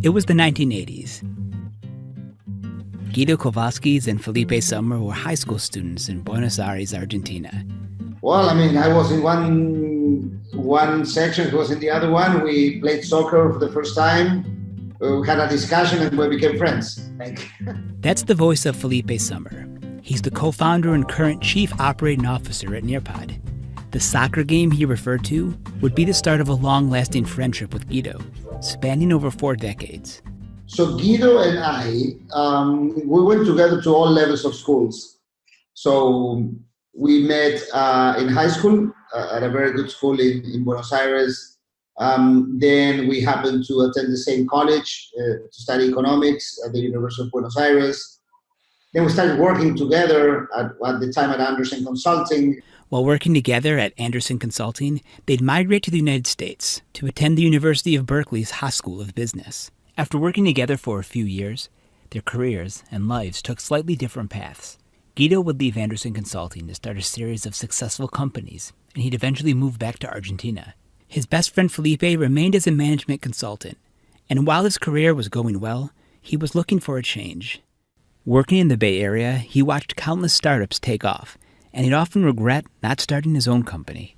It was the 1980s. Guido Kovalskys and Felipe Sommer were high school students in Buenos Aires, Argentina. Well, I was in one section, he was in the other one. We played soccer for the first time. We had a discussion and we became friends. That's the voice of Felipe Sommer. He's the co-founder and current chief operating officer at Nearpod. The soccer game he referred to would be the start of a long-lasting friendship with Guido, spanning over 4 decades. So Guido and I, we went together to all levels of schools. So we met in high school at a very good school in Buenos Aires. Then we happened to attend the same college to study economics at the University of Buenos Aires. Then we started working together at the time at Andersen Consulting. While working together at Andersen Consulting, they'd migrate to the United States to attend the University of Berkeley's Haas School of Business. After working together for a few years, their careers and lives took slightly different paths. Guido would leave Andersen Consulting to start a series of successful companies, and he'd eventually move back to Argentina. His best friend Felipe remained as a management consultant, and while his career was going well, he was looking for a change. Working in the Bay Area, he watched countless startups take off, and he'd often regret not starting his own company.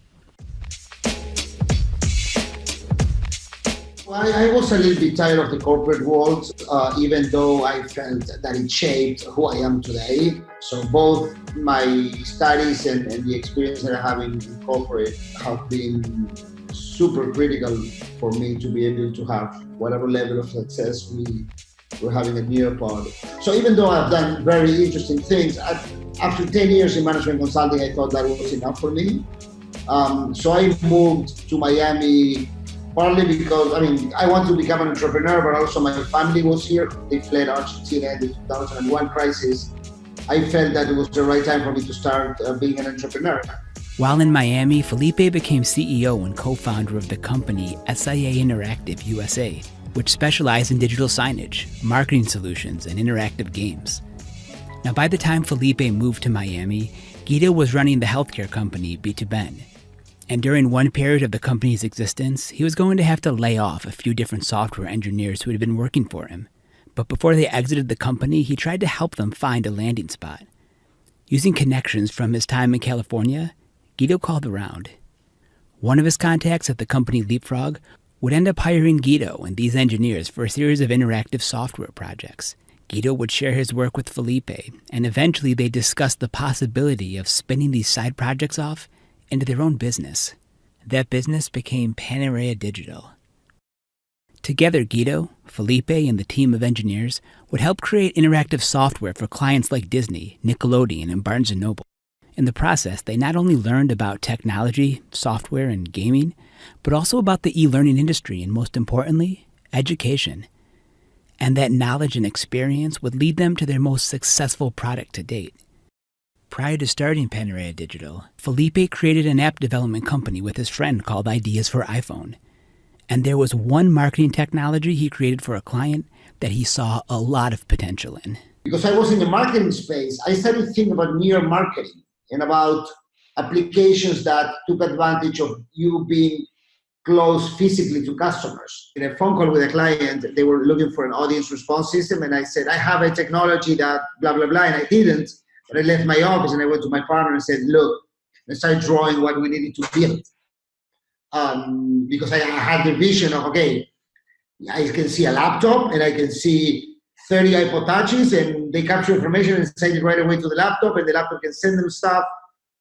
I was a little bit tired of the corporate world, even though I felt that it shaped who I am today. So both my studies and the experience that I have in corporate have been super critical for me to be able to have whatever level of success we're having at Nearpod. So even though I've done very interesting things, after 10 years in management consulting, I thought that was enough for me. So I moved to Miami, partly because, I want to become an entrepreneur, but also my family was here. They fled Argentina in the 2001 crisis. I felt that it was the right time for me to start being an entrepreneur. While in Miami, Felipe became CEO and co-founder of the company SIA Interactive USA, which specialized in digital signage, marketing solutions, and interactive games. Now, by the time Felipe moved to Miami, Guido was running the healthcare company B2Ben. And during one period of the company's existence, he was going to have to lay off a few different software engineers who had been working for him. But before they exited the company, he tried to help them find a landing spot. Using connections from his time in California, Guido called around. One of his contacts at the company Leapfrog would end up hiring Guido and these engineers for a series of interactive software projects. Guido would share his work with Felipe, and eventually they discussed the possibility of spinning these side projects off into their own business. That business became Panarea Digital. Together, Guido, Felipe, and the team of engineers would help create interactive software for clients like Disney, Nickelodeon, and Barnes & Noble. In the process, they not only learned about technology, software, and gaming, but also about the e-learning industry and, most importantly, education. And that knowledge and experience would lead them to their most successful product to date. Prior to starting Panarea Digital, Felipe created an app development company with his friend called Ideas for iPhone. And there was one marketing technology he created for a client that he saw a lot of potential in. Because I was in the marketing space, I started thinking about near marketing and about applications that took advantage of you being close physically to customers. In a phone call with a client, they were looking for an audience response system, and I said, I have a technology that blah, blah, blah, and I didn't. But I left my office and I went to my partner and said, look, let's start drawing what we needed to build. Because I had the vision of, okay, I can see a laptop and I can see 30 iPod touches and they capture information and send it right away to the laptop and the laptop can send them stuff.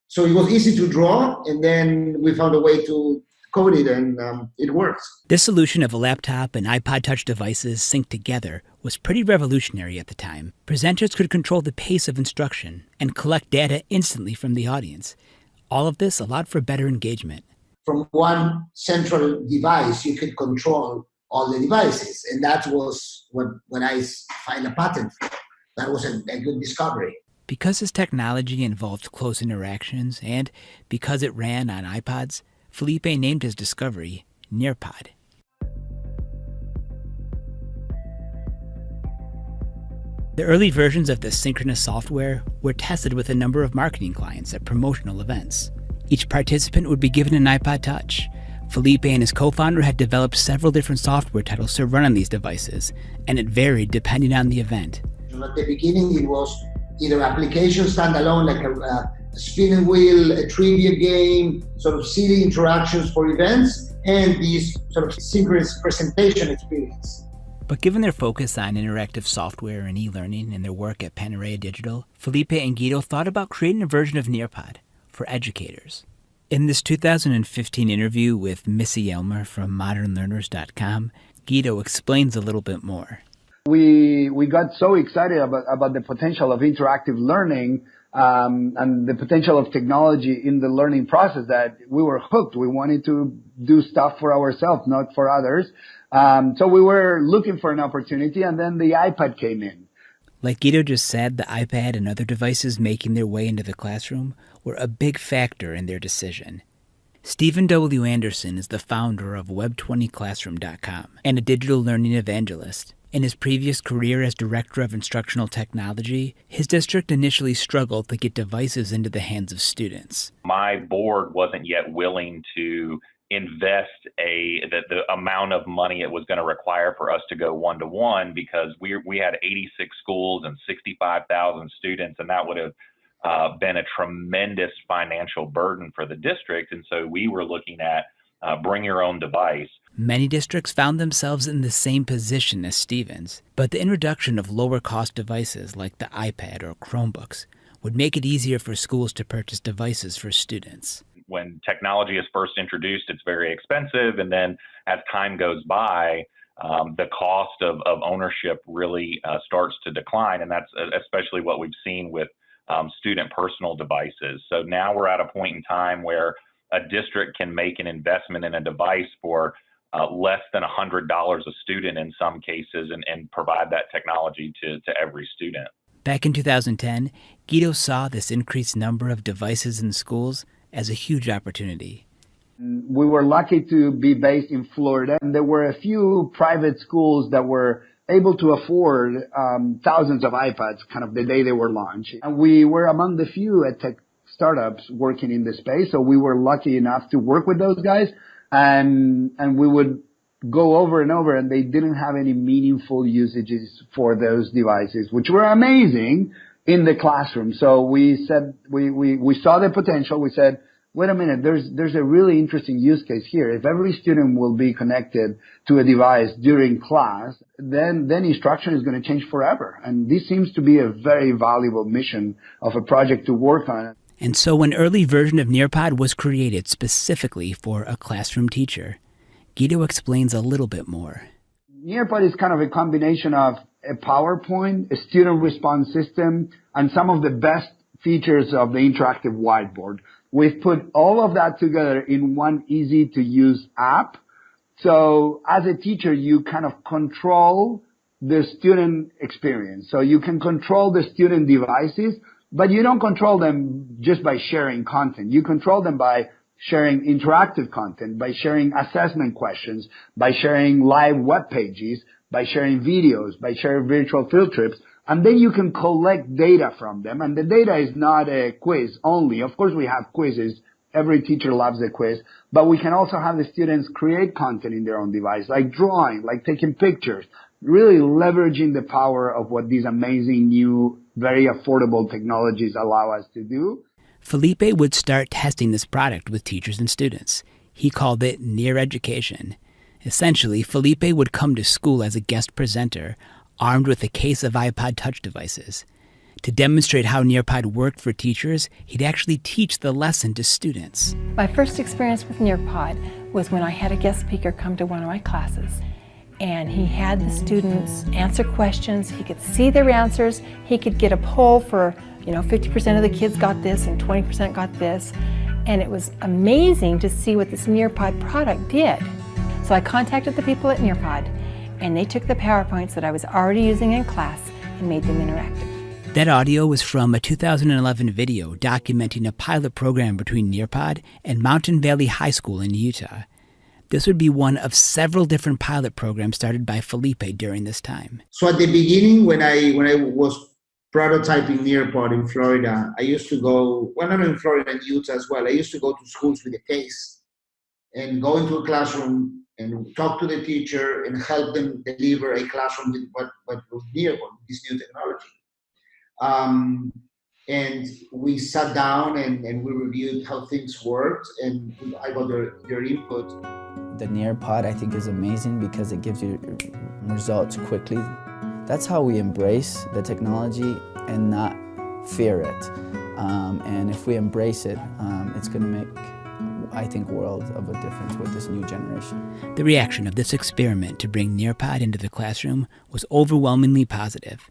So it was easy to draw, and then we found a way to code it, and it works. This solution of a laptop and iPod Touch devices synced together was pretty revolutionary at the time. Presenters could control the pace of instruction and collect data instantly from the audience. All of this allowed for better engagement. From one central device, you could control all the devices, and that was when I filed a patent. That was a good discovery. Because his technology involved close interactions, and because it ran on iPods, Felipe named his discovery Nearpod. The early versions of this synchronous software were tested with a number of marketing clients at promotional events. Each participant would be given an iPod Touch. Felipe and his co-founder had developed several different software titles to run on these devices, and it varied depending on the event. At the beginning, it was either application standalone, like a spinning wheel, a trivia game, sort of silly interactions for events, and this sort of synchronous presentation experience. But given their focus on interactive software and e-learning and their work at Panerea Digital, Felipe and Guido thought about creating a version of Nearpod for educators. In this 2015 interview with Missy Elmer from modernlearners.com, Guido explains a little bit more. We got so excited about the potential of interactive learning and the potential of technology in the learning process that we were hooked. We wanted to do stuff for ourselves, not for others. So we were looking for an opportunity, and then the iPad came in. Like Guido just said, the iPad and other devices making their way into the classroom were a big factor in their decision. Stephen W. Anderson is the founder of Web20Classroom.com and a digital learning evangelist. In his previous career as Director of Instructional Technology, his district initially struggled to get devices into the hands of students. My board wasn't yet willing to invest the amount of money it was going to require for us to go one-to-one, because we had 86 schools and 65,000 students, and that would have been a tremendous financial burden for the district. And so we were looking at bring your own device. Many districts found themselves in the same position as Stevens, but the introduction of lower-cost devices like the iPad or Chromebooks would make it easier for schools to purchase devices for students. When technology is first introduced, it's very expensive, and then as time goes by, the cost of ownership really starts to decline, and that's especially what we've seen with student personal devices. So now we're at a point in time where a district can make an investment in a device for less than $100 a student in some cases, and provide that technology to every student. Back in 2010, Guido saw this increased number of devices in schools as a huge opportunity. We were lucky to be based in Florida, and there were a few private schools that were able to afford thousands of iPads kind of the day they were launched. And we were among the few EdTech startups working in this space, so we were lucky enough to work with those guys. And we would go over and over, and they didn't have any meaningful usages for those devices, which were amazing in the classroom. So we said, we saw the potential. We said, wait a minute, there's a really interesting use case here. If every student will be connected to a device during class, then instruction is going to change forever. And this seems to be a very valuable mission of a project to work on. And so an early version of Nearpod was created specifically for a classroom teacher. Guido explains a little bit more. Nearpod is kind of a combination of a PowerPoint, a student response system, and some of the best features of the interactive whiteboard. We've put all of that together in one easy-to-use app. So as a teacher, you kind of control the student experience. So you can control the student devices, but you don't control them just by sharing content. You control them by sharing interactive content, by sharing assessment questions, by sharing live web pages, by sharing videos, by sharing virtual field trips. And then you can collect data from them. And the data is not a quiz only. Of course, we have quizzes. Every teacher loves a quiz. But we can also have the students create content in their own device, like drawing, like taking pictures, really leveraging the power of what these amazing new, very affordable technologies allow us to do. Felipe would start testing this product with teachers and students. He called it Near Education. Essentially, Felipe would come to school as a guest presenter, armed with a case of iPod Touch devices. To demonstrate how Nearpod worked for teachers, he'd actually teach the lesson to students. My first experience with Nearpod was when I had a guest speaker come to one of my classes. And he had the students answer questions. He could see their answers. He could get a poll for, 50% of the kids got this and 20% got this. And it was amazing to see what this Nearpod product did. So I contacted the people at Nearpod, and they took the PowerPoints that I was already using in class and made them interactive. That audio was from a 2011 video documenting a pilot program between Nearpod and Mountain Valley High School in Utah. This would be one of several different pilot programs started by Felipe during this time. So at the beginning, when I was prototyping Nearpod in Florida, I used to go, well, not in Florida, in Utah as well, I used to go to schools with a case. and go into a classroom and talk to the teacher and help them deliver a classroom with what was Nearpod, this new technology. And we sat down and we reviewed how things worked, and I got their input. The Nearpod, I think, is amazing because it gives you results quickly. That's how we embrace the technology and not fear it. And if we embrace it, it's going to make, I think, world of a difference with this new generation. The reaction of this experiment to bring Nearpod into the classroom was overwhelmingly positive.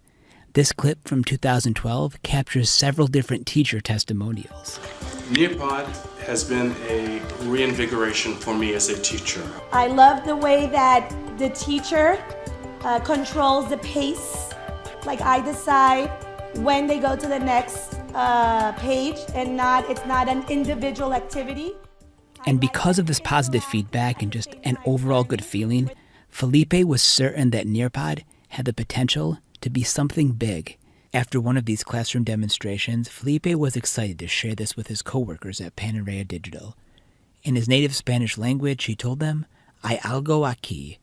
This clip from 2012 captures several different teacher testimonials. Nearpod has been a reinvigoration for me as a teacher. I love the way that the teacher controls the pace. Like, I decide when they go to the next page, and it's not an individual activity. And because of this positive feedback and just an overall good feeling, Felipe was certain that Nearpod had the potential to be something big. After one of these classroom demonstrations, Felipe was excited to share this with his coworkers at Panarea Digital. In his native Spanish language, he told them, "Hay algo aquí,"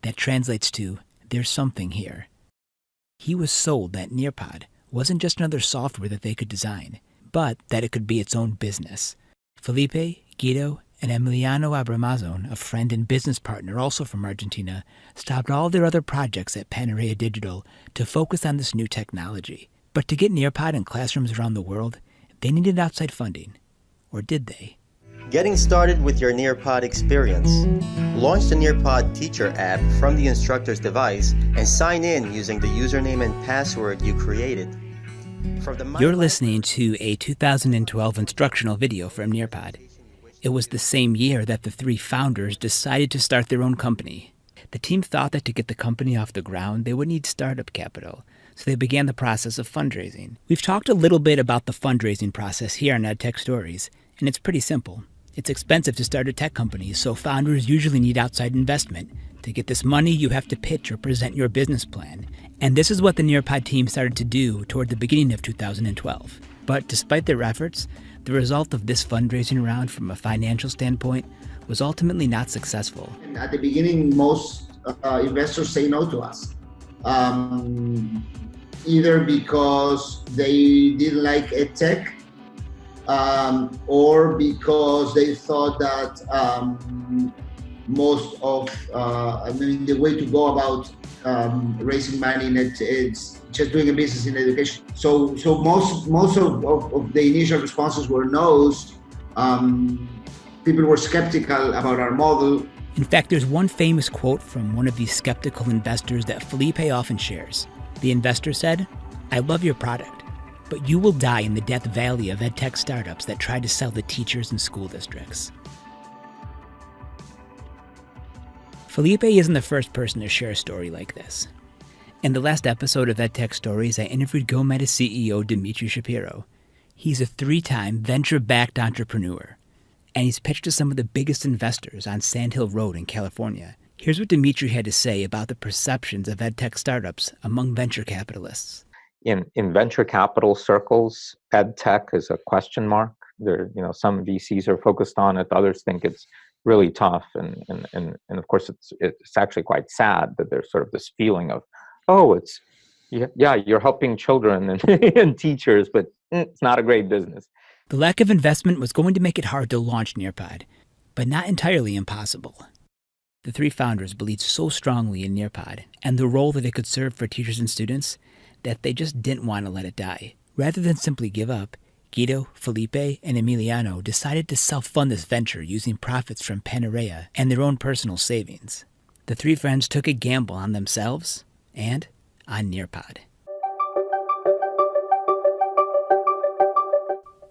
that translates to, "There's something here." He was sold that Nearpod wasn't just another software that they could design, but that it could be its own business. Felipe, Guido, and Emiliano Abramazon, a friend and business partner also from Argentina, stopped all their other projects at Panarea Digital to focus on this new technology. But to get Nearpod in classrooms around the world, they needed outside funding. Or did they? Getting started with your Nearpod experience. Launch the Nearpod teacher app from the instructor's device and sign in using the username and password you created. You're listening to a 2012 instructional video from Nearpod. It was the same year that the three founders decided to start their own company. The team thought that to get the company off the ground, they would need startup capital, so they began the process of fundraising. We've talked a little bit about the fundraising process here on EdTech Stories, and it's pretty simple. It's expensive to start a tech company, so founders usually need outside investment. To get this money, you have to pitch or present your business plan. And this is what the Nearpod team started to do toward the beginning of 2012. But despite their efforts, the result of this fundraising round from a financial standpoint was ultimately not successful. At the beginning, most investors say no to us. Either because they didn't like EdTech, or because they thought that most of, the way to go about raising money it's just doing a business in education. So most of the initial responses were no's. People were skeptical about our model. In fact, there's one famous quote from one of these skeptical investors that Felipe often shares. The investor said, "I love your product, but you will die in the death valley of EdTech startups that try to sell to teachers and school districts." Felipe isn't the first person to share a story like this. In the last episode of EdTech Stories, I interviewed GoMeta's CEO, Dmitry Shapiro. He's a 3-time venture-backed entrepreneur, and he's pitched to some of the biggest investors on Sand Hill Road in California. Here's what Dmitry had to say about the perceptions of EdTech startups among venture capitalists. In venture capital circles, EdTech is a question mark. Some VCs are focused on it, others think it's really tough, and of course it's actually quite sad that there's sort of this feeling of, you're helping children and teachers, but it's not a great business. The lack of investment was going to make it hard to launch Nearpod, but not entirely impossible. The three founders believed so strongly in Nearpod and the role that it could serve for teachers and students that they just didn't want to let it die. Rather than simply give up, Guido, Felipe, and Emiliano decided to self-fund this venture using profits from Panarea and their own personal savings. The three friends took a gamble on themselves and on Nearpod.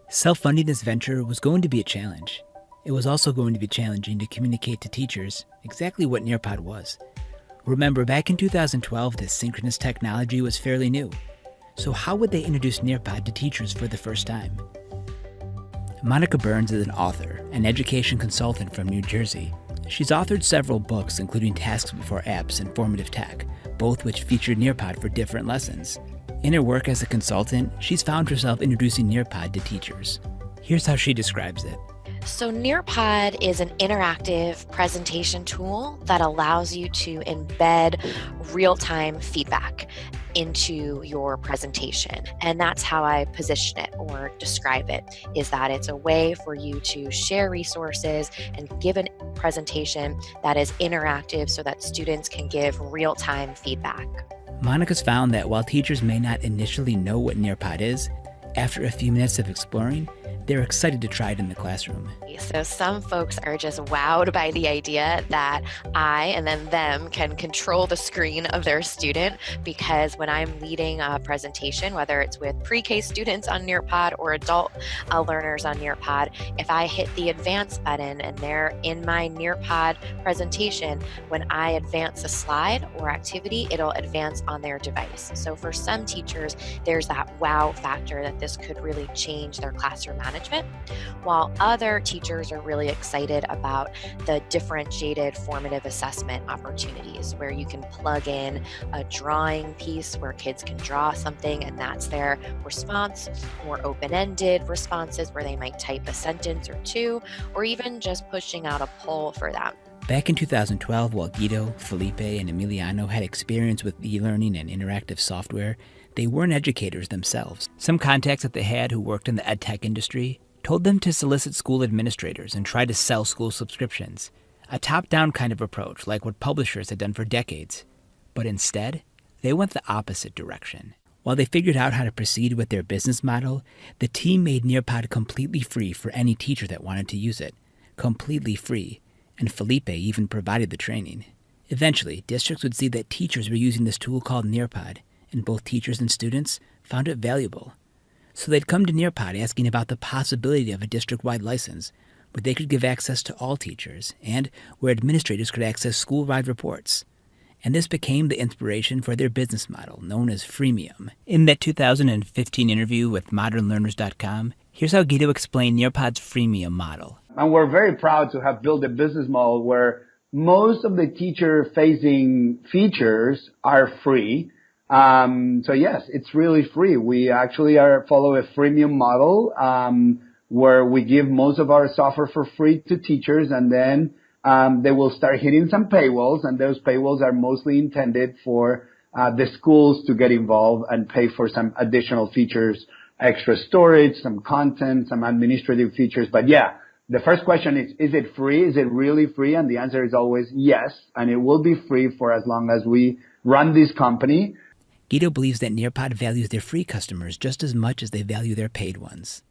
Self-funding this venture was going to be a challenge. It was also going to be challenging to communicate to teachers exactly what Nearpod was. Remember, back in 2012, this synchronous technology was fairly new. So how would they introduce Nearpod to teachers for the first time? Monica Burns is an author, an education consultant from New Jersey. She's authored several books, including Tasks Before Apps and Formative Tech, both which featured Nearpod for different lessons. In her work as a consultant, she's found herself introducing Nearpod to teachers. Here's how she describes it. So Nearpod is an interactive presentation tool that allows you to embed real-time feedback into your presentation. And that's how I position it or describe it, is that it's a way for you to share resources and give a presentation that is interactive so that students can give real-time feedback. Monica's found that while teachers may not initially know what Nearpod is, after a few minutes of exploring, they're excited to try it in the classroom. So some folks are just wowed by the idea that I and then them can control the screen of their student, because when I'm leading a presentation, whether it's with pre-K students on Nearpod or adult learners on Nearpod, if I hit the advance button and they're in my Nearpod presentation, when I advance a slide or activity, it'll advance on their device. So for some teachers, there's that wow factor that this could really change their classroom management, while other teachers are really excited about the differentiated formative assessment opportunities where you can plug in a drawing piece where kids can draw something and that's their response, or open-ended responses where they might type a sentence or two, or even just pushing out a poll for them. Back in 2012, while Guido, Felipe, and Emiliano had experience with e-learning and interactive software, they weren't educators themselves. Some contacts that they had who worked in the EdTech industry told them to solicit school administrators and try to sell school subscriptions, a top-down kind of approach like what publishers had done for decades. But instead, they went the opposite direction. While they figured out how to proceed with their business model, the team made Nearpod completely free for any teacher that wanted to use it. Completely free. And Felipe even provided the training. Eventually, districts would see that teachers were using this tool called Nearpod, and both teachers and students found it valuable. So they'd come to Nearpod asking about the possibility of a district-wide license, where they could give access to all teachers, and where administrators could access school-wide reports. And this became the inspiration for their business model, known as freemium. In that 2015 interview with modernlearners.com, here's how Guido explained Nearpod's freemium model. And we're very proud to have built a business model where most of the teacher-facing features are free. So yes, it's really free. We actually follow a freemium model where we give most of our software for free to teachers, and then they will start hitting some paywalls, and those paywalls are mostly intended for the schools to get involved and pay for some additional features, extra storage, some content, some administrative features. But yeah, the first question is it free? Is it really free? And the answer is always yes, and it will be free for as long as we run this company. Guido believes that Nearpod values their free customers just as much as they value their paid ones.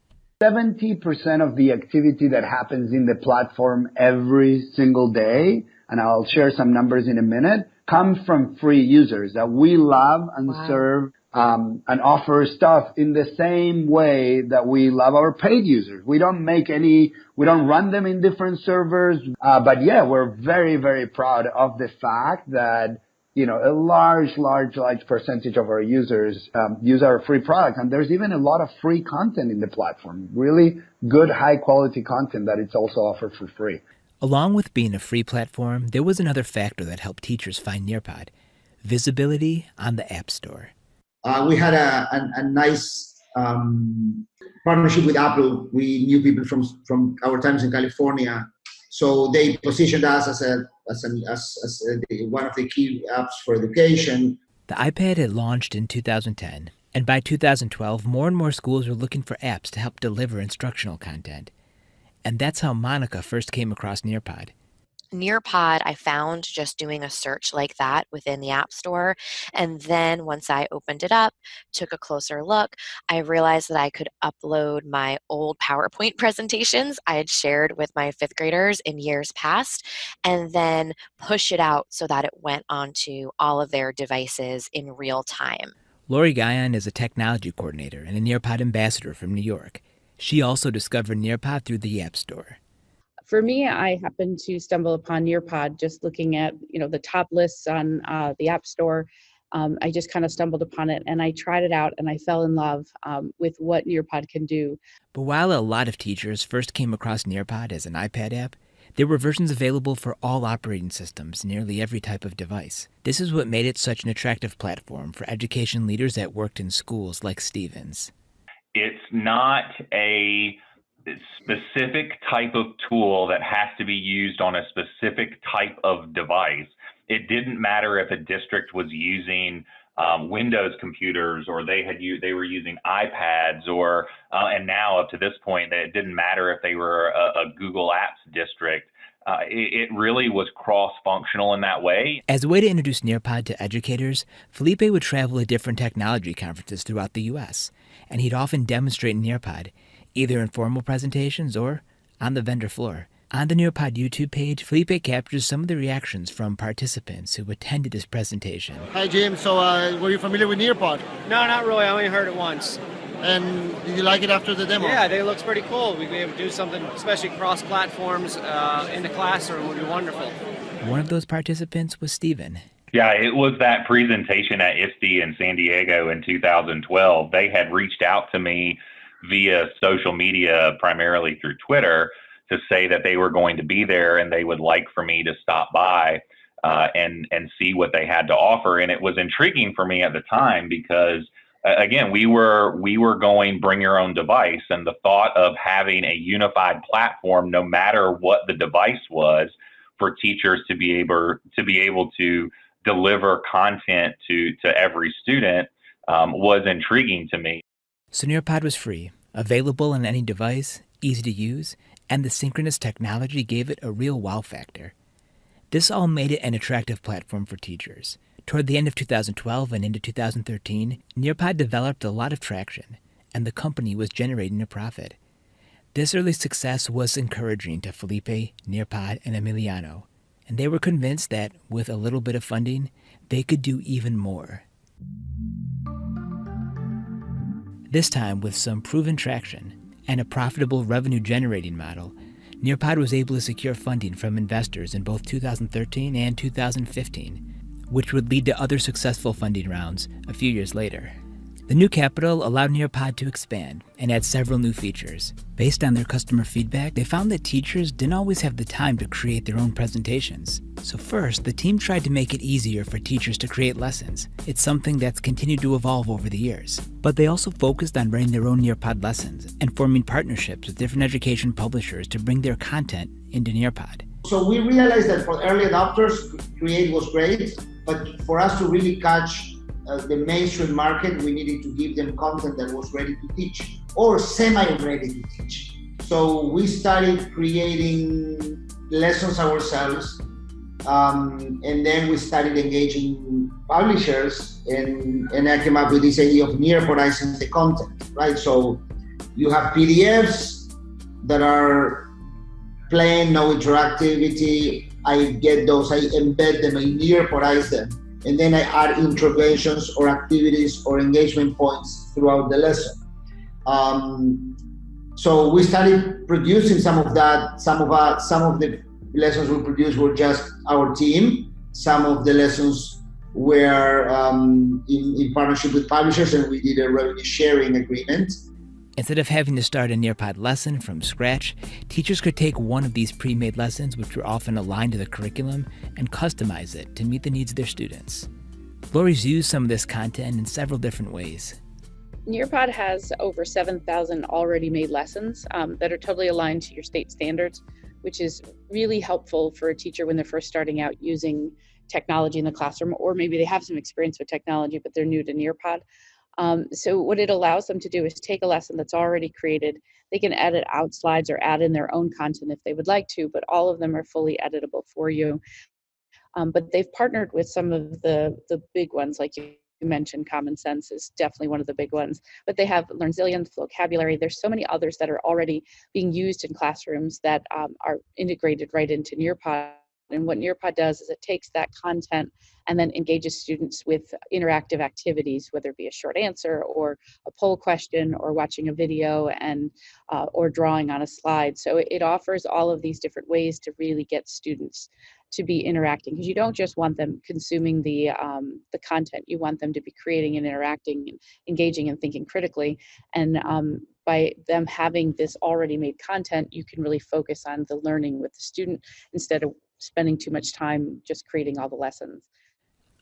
70% of the activity that happens in the platform every single day, and I'll share some numbers in a minute, comes from free users that we love and serve and offer stuff in the same way that we love our paid users. We don't run them in different servers, but yeah, we're very, very proud of the fact that a large percentage of our users use our free product. And there's even a lot of free content in the platform, really good, high-quality content that it's also offered for free. Along with being a free platform, there was another factor that helped teachers find Nearpod: visibility on the App Store. We had a nice partnership with Apple. We knew people from our times in California. So they positioned us as one of the key apps for education. The iPad had launched in 2010, and by 2012, more and more schools were looking for apps to help deliver instructional content. And that's how Monica first came across Nearpod. Nearpod, I found just doing a search like that within the App Store. And then once I opened it up, took a closer look, I realized that I could upload my old PowerPoint presentations I had shared with my fifth graders in years past, and then push it out so that it went onto all of their devices in real time. Laurie Guyon is a technology coordinator and a Nearpod ambassador from New York. She also discovered Nearpod through the App Store. For me, I happened to stumble upon Nearpod just looking at, the top lists on the App Store. I just kind of stumbled upon it and I tried it out and I fell in love with what Nearpod can do. But while a lot of teachers first came across Nearpod as an iPad app, there were versions available for all operating systems, nearly every type of device. This is what made it such an attractive platform for education leaders that worked in schools like Stevens. It's not a specific type of tool that has to be used on a specific type of device. It didn't matter if a district was using Windows computers, or they were using iPads, or and now up to this point, that it didn't matter if they were a Google Apps district. It really was cross-functional in that way. As a way to introduce Nearpod to educators, Felipe would travel to different technology conferences throughout the U.S., and he'd often demonstrate Nearpod, either in formal presentations or on the vendor floor. On the Nearpod YouTube page, Felipe captures some of the reactions from participants who attended his presentation. Hi, Jim. So, were you familiar with Nearpod? No, not really. I only heard it once. And did you like it after the demo? Yeah, it looks pretty cool. We'd be able to do something, especially cross-platforms in the classroom, would be wonderful. One of those participants was Steven. Yeah, it was that presentation at ISTE in San Diego in 2012. They had reached out to me via social media, primarily through Twitter, to say that they were going to be there and they would like for me to stop by and see what they had to offer. And it was intriguing for me at the time because, again, we were going bring your own device, and the thought of having a unified platform, no matter what the device was, for teachers to be able to deliver content to every student was intriguing to me. So Nearpod was free, available on any device, easy to use, and the synchronous technology gave it a real wow factor. This all made it an attractive platform for teachers. Toward the end of 2012 and into 2013, Nearpod developed a lot of traction, and the company was generating a profit. This early success was encouraging to Felipe, Nearpod, and Emiliano, and they were convinced that with a little bit of funding, they could do even more. This time, with some proven traction and a profitable revenue-generating model, Nearpod was able to secure funding from investors in both 2013 and 2015, which would lead to other successful funding rounds a few years later. The new capital allowed Nearpod to expand and add several new features. Based on their customer feedback, they found that teachers didn't always have the time to create their own presentations. So first, the team tried to make it easier for teachers to create lessons. It's something that's continued to evolve over the years. But they also focused on writing their own Nearpod lessons and forming partnerships with different education publishers to bring their content into Nearpod. So we realized that for early adopters, Create was great, but for us to really catch the mainstream market, we needed to give them content that was ready to teach or semi-ready to teach. So we started creating lessons ourselves, and then we started engaging publishers, and I came up with this idea of nearpodizing the content, right? So you have PDFs that are plain, no interactivity. I get those, I embed them, I nearpodize them, and then I add interventions or activities or engagement points throughout the lesson. So we started producing some of that. Some of the lessons we produced were just our team. Some of the lessons were in partnership with publishers, and we did a revenue sharing agreement. Instead of having to start a Nearpod lesson from scratch, teachers could take one of these pre-made lessons, which were often aligned to the curriculum, and customize it to meet the needs of their students. Laurie's used some of this content in several different ways. Nearpod has over 7,000 already made lessons that are totally aligned to your state standards, which is really helpful for a teacher when they're first starting out using technology in the classroom, or maybe they have some experience with technology, but they're new to Nearpod. So what it allows them to do is take a lesson that's already created. They can edit out slides or add in their own content if they would like to, but all of them are fully editable for you. But they've partnered with some of the big ones, like you mentioned, Common Sense is definitely one of the big ones. But they have LearnZillion, Vocabulary. There's so many others that are already being used in classrooms that are integrated right into Nearpod. And what Nearpod does is it takes that content and then engages students with interactive activities, whether it be a short answer or a poll question or watching a video and or drawing on a slide. So it offers all of these different ways to really get students to be interacting, because you don't just want them consuming the content. You want them to be creating and interacting and engaging and thinking critically. And by them having this already made content, you can really focus on the learning with the student instead of spending too much time just creating all the lessons.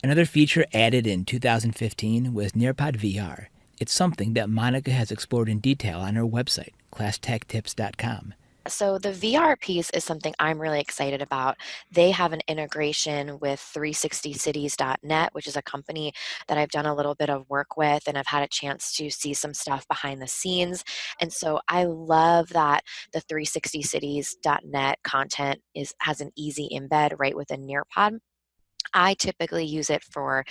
Another feature added in 2015 was Nearpod VR. It's something that Monica has explored in detail on her website, classtechtips.com. So the VR piece is something I'm really excited about. They have an integration with 360cities.net, which is a company that I've done a little bit of work with, and I've had a chance to see some stuff behind the scenes. And so I love that the 360cities.net content has an easy embed right within Nearpod. I typically use it for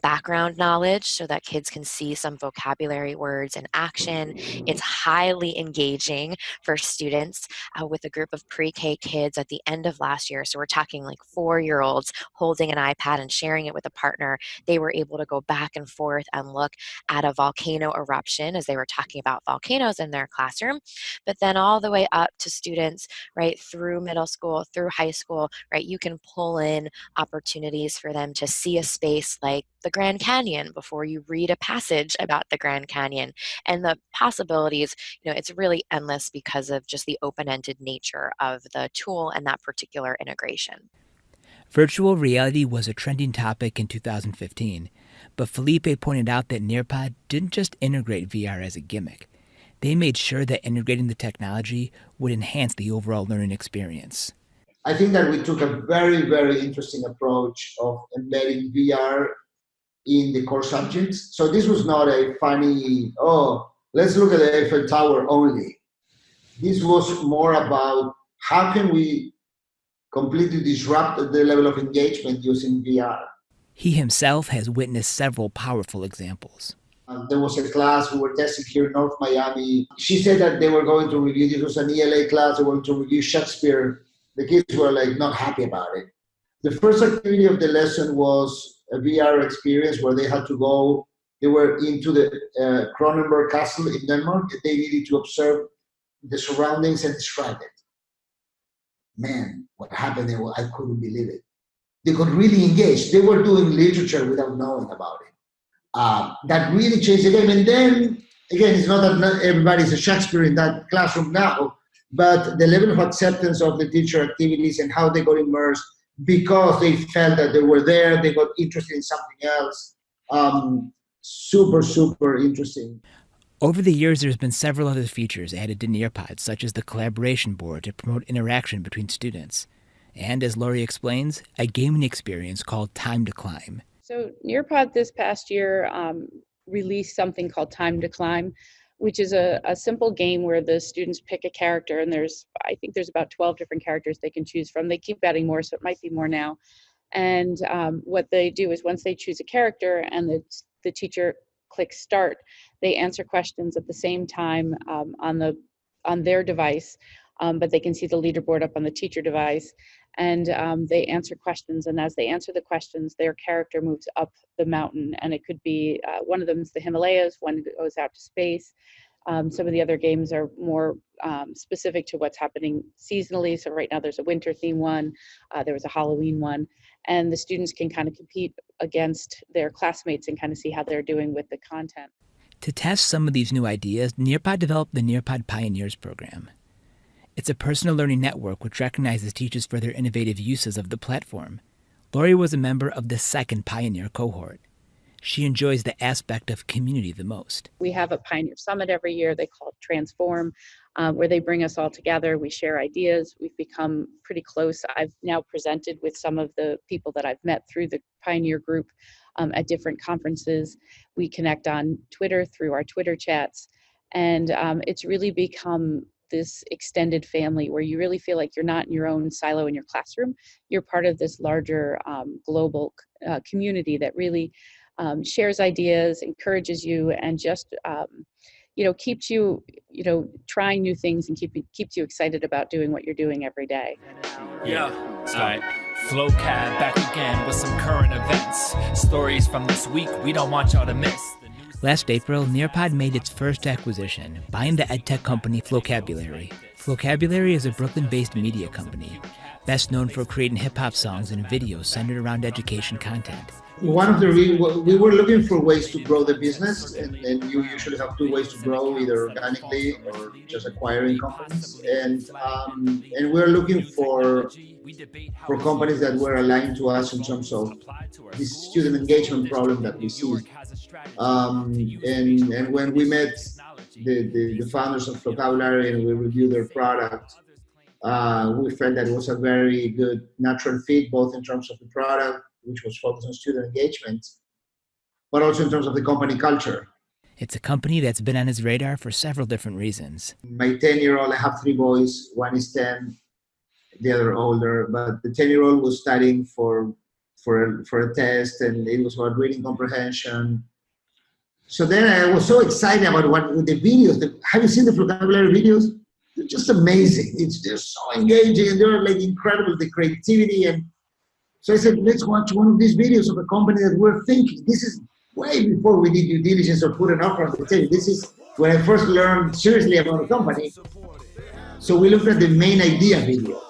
background knowledge so that kids can see some vocabulary words in action. It's highly engaging for students with a group of pre-K kids at the end of last year. So we're talking like 4-year-olds holding an iPad and sharing it with a partner. They were able to go back and forth and look at a volcano eruption as they were talking about volcanoes in their classroom. But then all the way up to students, right, through middle school, through high school, right, you can pull in opportunities for them to see a space like the Grand Canyon before you read a passage about the Grand Canyon. And the possibilities, it's really endless because of just the open-ended nature of the tool and that particular integration. Virtual reality was a trending topic in 2015, but Felipe pointed out that Nearpod didn't just integrate VR as a gimmick. They made sure that integrating the technology would enhance the overall learning experience. I think that we took a very, very interesting approach of embedding VR in the core subjects. So this was not a funny, let's look at the Eiffel Tower only. This was more about how can we completely disrupt the level of engagement using VR. He himself has witnessed several powerful examples. There was a class we were testing here in North Miami. She said that they were going to review, this was an ELA class, they were going to review Shakespeare. The kids were not happy about it. The first activity of the lesson was a VR experience where they had to go, they were into the Kronenberg Castle in Denmark. They needed to observe the surroundings and describe it. Man, what happened there, I couldn't believe it. They got really engaged. They were doing literature without knowing about it. That really changed the game. And then, again, it's not that not everybody's a Shakespeare in that classroom now, but the level of acceptance of the teacher activities and how they got immersed because they felt that they were there, they got interested in something else. Super, super interesting. Over the years, there's been several other features added to Nearpod, such as the collaboration board to promote interaction between students. And as Laurie explains, a gaming experience called Time to Climb. So Nearpod this past year released something called Time to Climb, which is a simple game where the students pick a character, and I think there's about 12 different characters they can choose from. They keep adding more, so it might be more now. And what they do is once they choose a character and the teacher clicks start, they answer questions at the same time on their device, but they can see the leaderboard up on the teacher device. And they answer questions, and as they answer the questions, their character moves up the mountain, and it could be one of them is the Himalayas, one goes out to space. Some of the other games are more specific to what's happening seasonally. So right now there's a winter theme one, there was a Halloween one, and the students can kind of compete against their classmates and kind of see how they're doing with the content. To test some of these new ideas, Nearpod developed the Nearpod Pioneers program. It's a personal learning network which recognizes teachers for their innovative uses of the platform. Laurie was a member of the second Pioneer cohort. She enjoys the aspect of community the most. We have a Pioneer Summit every year. They call it Transform, where they bring us all together. We share ideas. We've become pretty close. I've now presented with some of the people that I've met through the Pioneer group at different conferences. We connect on Twitter through our Twitter chats. And it's really become this extended family where you really feel like you're not in your own silo in your classroom. You're part of this larger global community that really shares ideas, encourages you, and just keeps you trying new things and keeps you excited about doing what you're doing every day. Yeah, all right. FlowCab back again with some current events. Stories from this week we don't want y'all to miss. Last April, Nearpod made its first acquisition, buying the EdTech company Flowcabulary. Flowcabulary is a Brooklyn-based media company, best known for creating hip-hop songs and videos centered around education content. One of the we were looking for ways to grow the business, and you usually have two ways to grow, either organically or just acquiring companies. And we're looking for companies that were aligned to us in terms of this student engagement problem that we see. And when we met the founders of Vocabulary and we reviewed their product, we felt that it was a very good natural fit, both in terms of the product, which was focused on student engagement, but also in terms of the company culture. It's a company that's been on his radar for several different reasons. My 10-year-old, I have 3 boys, one is 10, the other older, but the 10-year-old was studying for a test, and it was about reading comprehension. So then I was so excited about the videos. Have you seen the vocabulary videos? They're just amazing. They're so engaging, and they're like incredible, the creativity. And so I said, let's watch one of these videos of a company that we're thinking. This is way before we did due diligence or put an offer on the table. This is when I first learned seriously about a company. So we looked at the main idea video.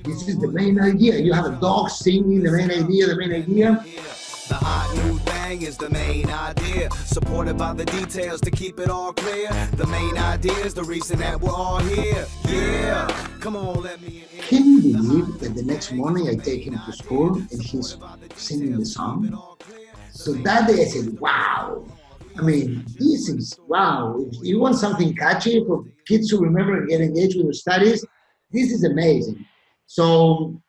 This is the main idea. You have a dog singing, the main idea. The hot new thing is the main idea, supported by the details to keep it all clear. The main idea is the reason that we're all here. Yeah, come on, let me in. Can you believe that the next morning I take him to school and he's singing the song? So that day I said, wow. I mean, this is, wow. If you want something catchy for kids to remember and get engaged with their studies, this is amazing. So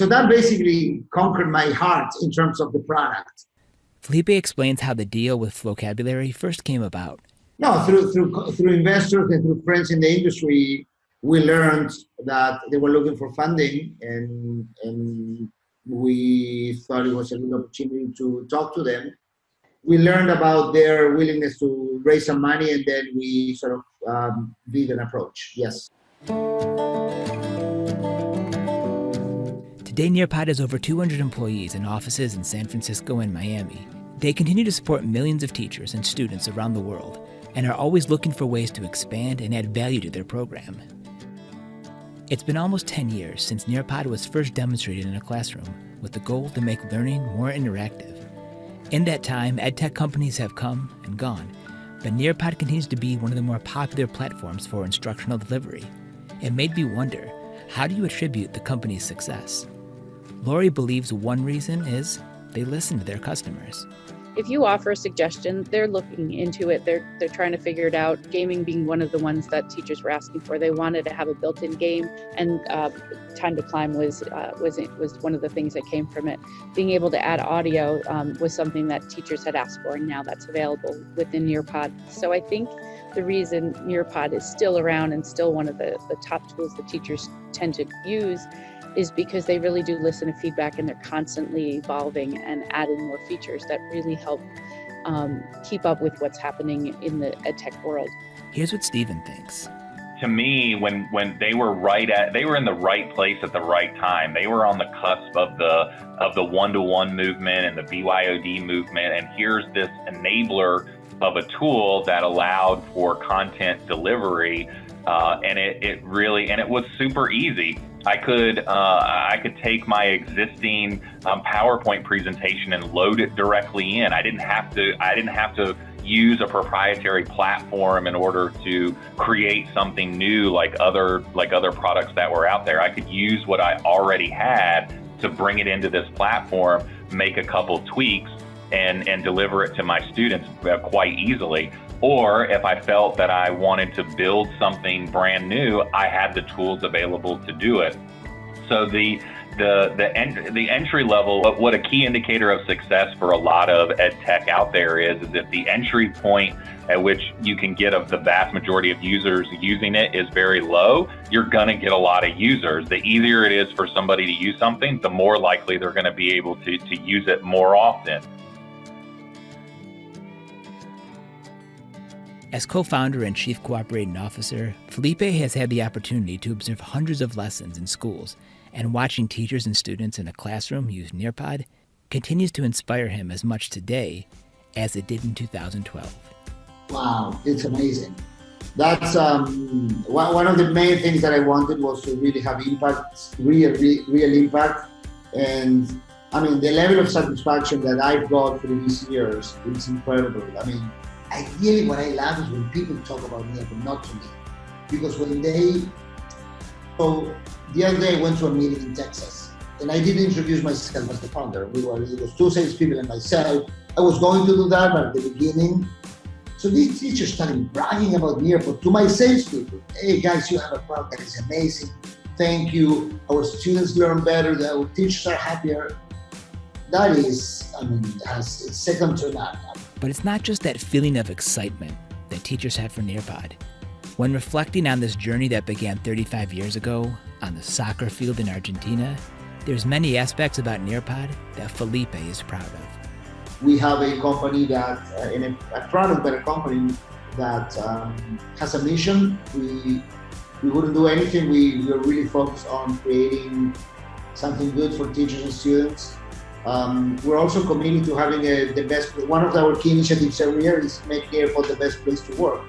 that basically conquered my heart in terms of the product. Felipe explains how the deal with Vocabulary first came about. No, through investors and through friends in the industry, we learned that they were looking for funding, and we thought it was a good opportunity to talk to them. We learned about their willingness to raise some money, and then we sort of did an approach. Yes. Today, Nearpod has over 200 employees in offices in San Francisco and Miami. They continue to support millions of teachers and students around the world and are always looking for ways to expand and add value to their program. It's been almost 10 years since Nearpod was first demonstrated in a classroom with the goal to make learning more interactive. In that time, EdTech companies have come and gone, but Nearpod continues to be one of the more popular platforms for instructional delivery. It made me wonder, how do you attribute the company's success? Laurie believes one reason is they listen to their customers. If you offer a suggestion, they're looking into it. They're trying to figure it out. Gaming being one of the ones that teachers were asking for. They wanted to have a built-in game, and Time to Climb was one of the things that came from it. Being able to add audio was something that teachers had asked for, and now that's available within Nearpod. So I think the reason Nearpod is still around and still one of the top tools that teachers tend to use is because they really do listen to feedback, and they're constantly evolving and adding more features that really help keep up with what's happening in the EdTech world. Here's what Steven thinks. To me, when they were they were in the right place at the right time. They were on the cusp of the one-to-one movement and the BYOD movement, and here's this enabler of a tool that allowed for content delivery, and it was super easy. I could take my existing PowerPoint presentation and load it directly in. I didn't have to use a proprietary platform in order to create something new like other products that were out there. I could use what I already had to bring it into this platform, make a couple tweaks, and deliver it to my students quite easily. Or if I felt that I wanted to build something brand new, I had the tools available to do it. So the entry level, what a key indicator of success for a lot of EdTech out there is if the entry point at which you can get the vast majority of users using it is very low, you're gonna get a lot of users. The easier it is for somebody to use something, the more likely they're gonna be able to use it more often. As co-founder and chief cooperating officer, Felipe has had the opportunity to observe hundreds of lessons in schools, and watching teachers and students in a classroom use Nearpod continues to inspire him as much today as it did in 2012. Wow, it's amazing. That's one of the main things that I wanted was to really have impact, real impact, and I mean, the level of satisfaction that I've got through these years is incredible. I mean, ideally what I love is when people talk about me, but not to me. Because so the other day I went to a meeting in Texas, and I didn't introduce myself as the founder. It was 2 salespeople and myself. I was going to do that, but at the beginning, so these teachers started bragging about Nearpod to my salespeople. Hey guys, you have a product that is amazing. Thank you. Our students learn better. Our teachers are happier. That is, I mean, it's second to none. But it's not just that feeling of excitement that teachers have for Nearpod. When reflecting on this journey that began 35 years ago on the soccer field in Argentina, there's many aspects about Nearpod that Felipe is proud of. We have a company that, a product, but a company that has a mission. We wouldn't do anything. We are really focused on creating something good for teachers and students. We're also committed to having the best. One of our key initiatives every year is make Nearpod the best place to work.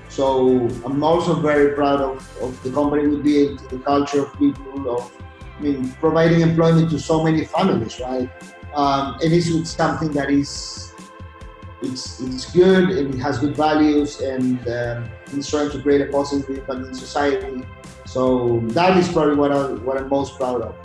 So I'm also very proud of the company we built, the culture of people, providing employment to so many families, right? And it's something that it's good and it has good values and it's trying to create a positive impact in society. So that is probably what I'm most proud of.